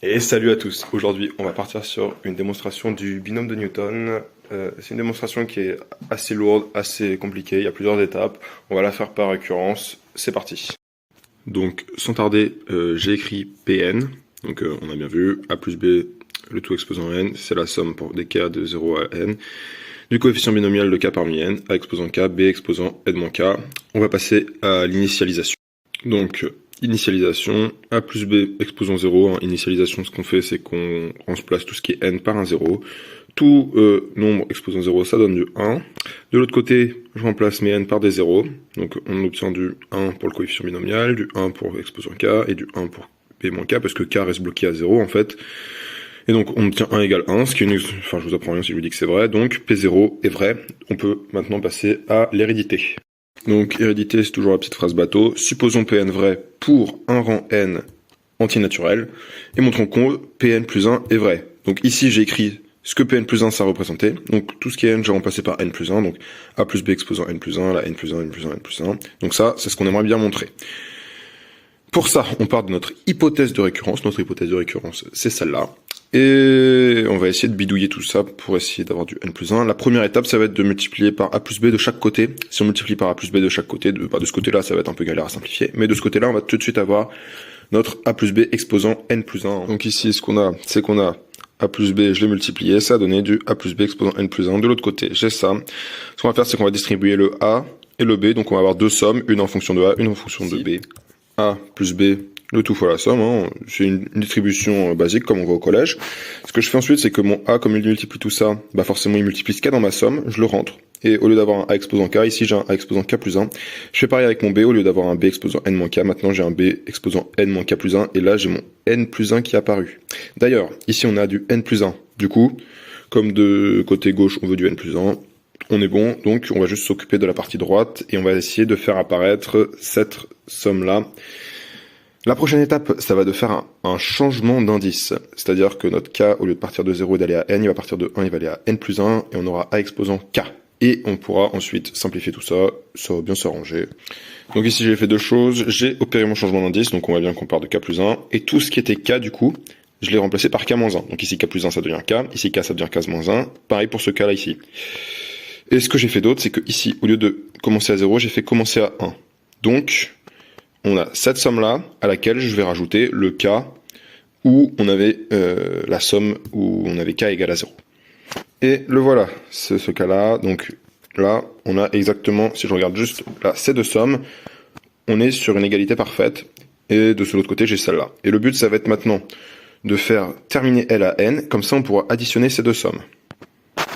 Et salut à tous. Aujourd'hui, on va partir sur une démonstration du binôme de Newton. C'est une démonstration qui est assez lourde, assez compliquée. Il y a plusieurs étapes. On va la faire par récurrence. C'est parti. Donc, sans tarder, j'ai écrit Pn. Donc, on a bien vu a plus b, le tout exposant n, c'est la somme pour des k de 0 à n. Du coefficient binomial de k parmi n, a exposant k, b exposant n-k. On va passer à l'initialisation. Donc, initialisation, a plus b exposant 0. Initialisation, ce qu'on fait, c'est qu'on remplace tout ce qui est n par un 0. Tout nombre exposant 0, ça donne du 1. De l'autre côté, je remplace mes n par des 0. Donc, on obtient du 1 pour le coefficient binomial, du 1 pour exposant k, et du 1 pour b moins k, parce que k reste bloqué à 0, en fait. Et donc, on obtient 1 égale 1, ce qui est enfin, je vous apprends rien si je vous dis que c'est vrai. Donc, P0 est vrai. On peut maintenant passer à l'hérédité. Donc, hérédité, c'est toujours la petite phrase bateau. Supposons Pn vrai pour un rang n antinaturel, et montrons que Pn plus 1 est vrai. Donc ici, j'ai écrit ce que Pn plus 1, ça représentait. Donc tout ce qui est n, j'ai remplacé par n plus 1. Donc a plus b exposant n plus 1, là n plus 1, n plus 1, n plus 1. Donc ça, c'est ce qu'on aimerait bien montrer. Pour ça, on part de notre hypothèse de récurrence. Notre hypothèse de récurrence, c'est celle-là. Et on va essayer de bidouiller tout ça pour essayer d'avoir du n plus 1. La première étape, ça va être de multiplier par a plus b de chaque côté. Si on multiplie par a plus b de chaque côté, de ce côté-là, ça va être un peu galère à simplifier. Mais de ce côté-là, on va tout de suite avoir notre a plus b exposant n plus 1. Donc ici, ce qu'on a, c'est qu'on a a plus b, je l'ai multiplié, ça a donné du a plus b exposant n plus 1. De l'autre côté, j'ai ça. Ce qu'on va faire, c'est qu'on va distribuer le a et le b. Donc on va avoir deux sommes, une en fonction de a, une en fonction de b. A plus b, le tout fois la somme, hein. C'est une distribution basique comme on voit au collège. Ce que je fais ensuite, c'est que mon a, comme il multiplie tout ça, bah forcément il multiplie ce qu'il y a dans ma somme, je le rentre. Et au lieu d'avoir un a exposant k, ici j'ai un a exposant k plus 1. Je fais pareil avec mon b, au lieu d'avoir un b exposant n-k, maintenant j'ai un b exposant n-k plus 1, et là j'ai mon n plus 1 qui est apparu. D'ailleurs, ici on a du n plus 1. Du coup, comme de côté gauche on veut du n plus 1, on est bon, donc on va juste s'occuper de la partie droite, et on va essayer de faire apparaître cette somme-là. La prochaine étape, ça va de faire un changement d'indice. C'est-à-dire que notre k, au lieu de partir de 0 et d'aller à n, il va partir de 1, il va aller à n plus 1, et on aura a exposant k. Et on pourra ensuite simplifier tout ça, ça va bien s'arranger. Donc ici j'ai fait deux choses, j'ai opéré mon changement d'indice, donc on voit bien qu'on part de k plus 1, et tout ce qui était k du coup, je l'ai remplacé par k moins 1. Donc ici k plus 1 ça devient k, ici k ça devient k moins 1, pareil pour ce cas-là ici. Et ce que j'ai fait d'autre, c'est que ici, au lieu de commencer à 0, j'ai fait commencer à 1. Donc, on a cette somme-là, à laquelle je vais rajouter le cas où on avait la somme où on avait k égale à 0. Et le voilà, c'est ce cas-là. Donc là, on a exactement, si je regarde juste là, ces deux sommes, on est sur une égalité parfaite. Et de ce l'autre côté, j'ai celle-là. Et le but, ça va être maintenant de faire terminer L à n, comme ça on pourra additionner ces deux sommes.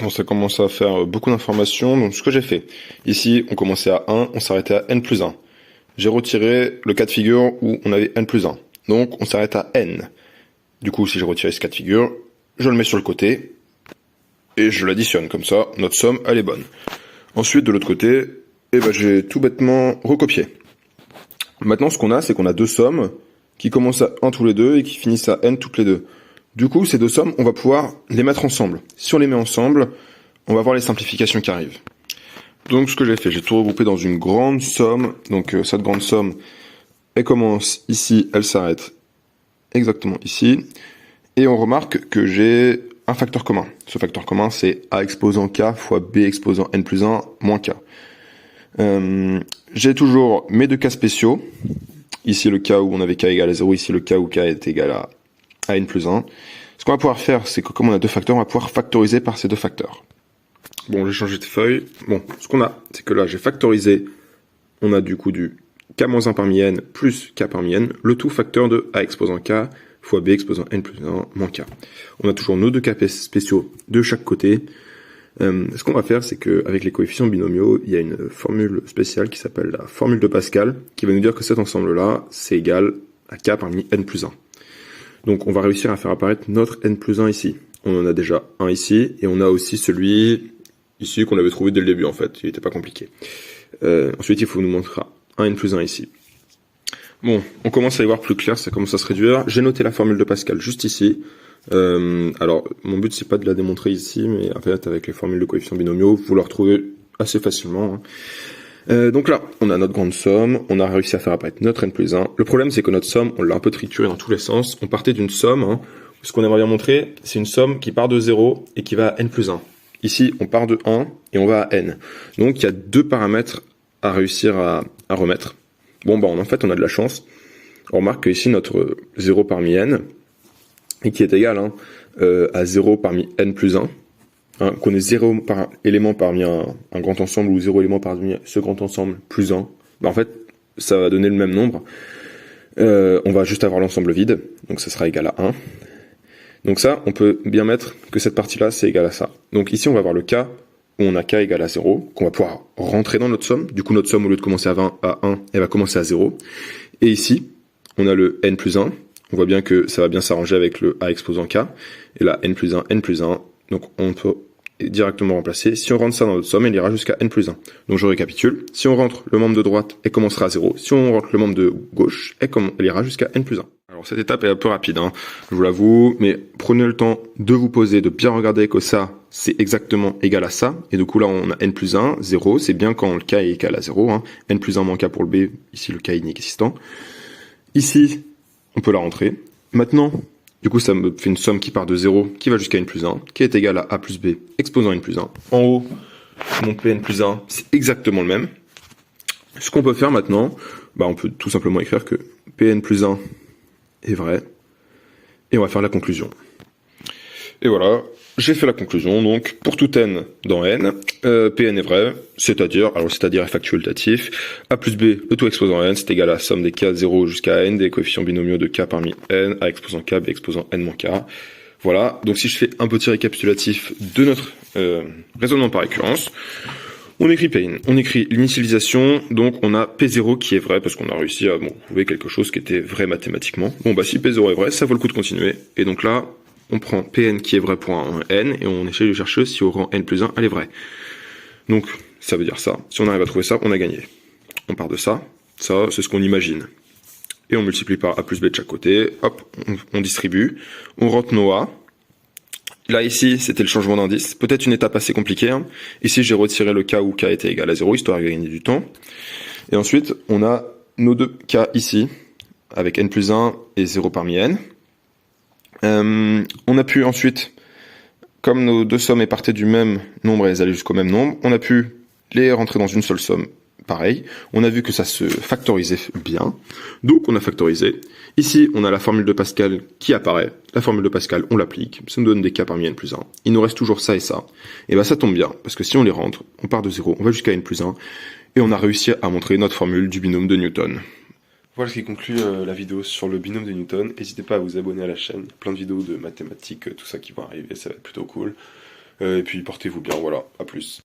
Bon, ça commence à faire beaucoup d'informations, donc ce que j'ai fait, ici on commençait à 1, on s'arrêtait à n plus 1. J'ai retiré le cas de figure où on avait n plus 1, donc on s'arrête à n. Du coup, si j'ai retiré ce cas de figure, je le mets sur le côté, et je l'additionne, comme ça, notre somme, elle est bonne. Ensuite, de l'autre côté, j'ai tout bêtement recopié. Maintenant, ce qu'on a, c'est qu'on a deux sommes qui commencent à 1 tous les deux et qui finissent à n toutes les deux. Du coup, ces deux sommes, on va pouvoir les mettre ensemble. Si on les met ensemble, on va voir les simplifications qui arrivent. Donc, ce que j'ai fait, j'ai tout regroupé dans une grande somme. Donc, cette grande somme, elle commence ici, elle s'arrête exactement ici. Et on remarque que j'ai un facteur commun. Ce facteur commun, c'est a exposant k fois b exposant n plus 1 moins k. J'ai toujours mes deux cas spéciaux. Ici, le cas où on avait k égale à 0. Ici, le cas où k est égal à n plus 1. Ce qu'on va pouvoir faire, c'est que comme on a deux facteurs, on va pouvoir factoriser par ces deux facteurs. Bon, j'ai changé de feuille. Bon, ce qu'on a, c'est que là, j'ai factorisé. On a du coup du k-1 parmi n plus k parmi n, le tout facteur de a exposant k fois b exposant n plus 1 moins k. On a toujours nos deux cas spéciaux de chaque côté. Ce qu'on va faire, c'est qu'avec les coefficients binomiaux, il y a une formule spéciale qui s'appelle la formule de Pascal, qui va nous dire que cet ensemble-là, c'est égal à k parmi n plus 1. Donc on va réussir à faire apparaître notre n plus 1 ici. On en a déjà un ici, et on a aussi celui ici qu'on avait trouvé dès le début en fait, il n'était pas compliqué. Ensuite il faut nous montrer un n plus 1 ici. Bon, on commence à y voir plus clair, ça commence à se réduire. J'ai noté la formule de Pascal juste ici. Alors mon but c'est pas de la démontrer ici, mais en fait avec les formules de coefficients binomiaux, vous la retrouvez assez facilement. Donc là, on a notre grande somme, on a réussi à faire apparaître notre n plus 1. Le problème, c'est que notre somme, on l'a un peu triturée dans tous les sens. On partait d'une somme, hein, ce qu'on aimerait bien montrer, c'est une somme qui part de 0 et qui va à n plus 1. Ici, on part de 1 et on va à n. Donc, il y a deux paramètres à réussir à remettre. Bon, bah, en fait, on a de la chance. On remarque que ici, notre 0 parmi n, et qui est égal à 0 parmi n plus 1, qu'on ait 0 élément parmi un grand ensemble ou 0 élément parmi ce grand ensemble plus 1, bah en fait, ça va donner le même nombre. On va juste avoir l'ensemble vide, donc ça sera égal à 1. Donc ça, on peut bien mettre que cette partie-là, c'est égal à ça. Donc ici, on va avoir le cas où on a k égale à 0, qu'on va pouvoir rentrer dans notre somme. Du coup, notre somme, au lieu de commencer à 1, elle va commencer à 0. Et ici, on a le n plus 1. On voit bien que ça va bien s'arranger avec le a exposant k. Et là, n plus 1, n plus 1. Donc on peut directement remplacer. Si on rentre ça dans notre somme, elle ira jusqu'à n plus 1. Donc je récapitule. Si on rentre le membre de droite, elle commencera à 0. Si on rentre le membre de gauche, elle ira jusqu'à n plus 1. Alors cette étape est un peu rapide, je vous l'avoue, mais prenez le temps de vous poser, de bien regarder que ça, c'est exactement égal à ça. Et du coup là, on a n plus 1, 0, c'est bien quand le k est égal à 0. N plus 1 moins k pour le b, ici le k est inexistant. Ici, on peut la rentrer. Maintenant, du coup, ça me fait une somme qui part de 0, qui va jusqu'à n plus 1, qui est égale à a plus b exposant n plus 1. En haut, mon pn plus 1, c'est exactement le même. Ce qu'on peut faire maintenant, bah, on peut tout simplement écrire que pn plus 1 est vrai. Et on va faire la conclusion. Et voilà, j'ai fait la conclusion. Donc, pour tout n dans n, Pn est vrai, c'est-à-dire est factuellement a plus b, le tout exposant n, c'est égal à la somme des k 0 jusqu'à n des coefficients binomiaux de k parmi n, a exposant k, b exposant n moins k. Voilà, donc si je fais un petit récapitulatif de notre raisonnement par récurrence, on écrit Pn, on écrit l'initialisation, donc on a P0 qui est vrai, parce qu'on a réussi à trouver quelque chose qui était vrai mathématiquement. Bon bah si P0 est vrai, ça vaut le coup de continuer, et donc là, on prend Pn qui est vrai pour un n, et on essaie de chercher si au rang n plus 1, elle est vraie. Donc, ça veut dire ça. Si on arrive à trouver ça, on a gagné. On part de ça, ça c'est ce qu'on imagine. Et on multiplie par a plus b de chaque côté, hop, on distribue, on rentre nos a. Là, ici, c'était le changement d'indice. Peut-être une étape assez compliquée. Ici, j'ai retiré le cas où k était égal à 0, histoire de gagner du temps. Et ensuite, on a nos deux cas ici, avec n plus 1 et 0 parmi n. On a pu ensuite, comme nos deux sommes partaient du même nombre et elles allaient jusqu'au même nombre, on a pu les rentrer dans une seule somme. Pareil, on a vu que ça se factorisait bien, donc on a factorisé. Ici, on a la formule de Pascal qui apparaît. La formule de Pascal, on l'applique, ça nous donne des k parmi n plus 1. Il nous reste toujours ça et ça. Et bah ça tombe bien, parce que si on les rentre, on part de 0, on va jusqu'à n plus 1, et on a réussi à montrer notre formule du binôme de Newton. Voilà ce qui conclut la vidéo sur le binôme de Newton. N'hésitez pas à vous abonner à la chaîne, plein de vidéos de mathématiques, tout ça qui vont arriver, ça va être plutôt cool. Et puis portez-vous bien, voilà, à plus.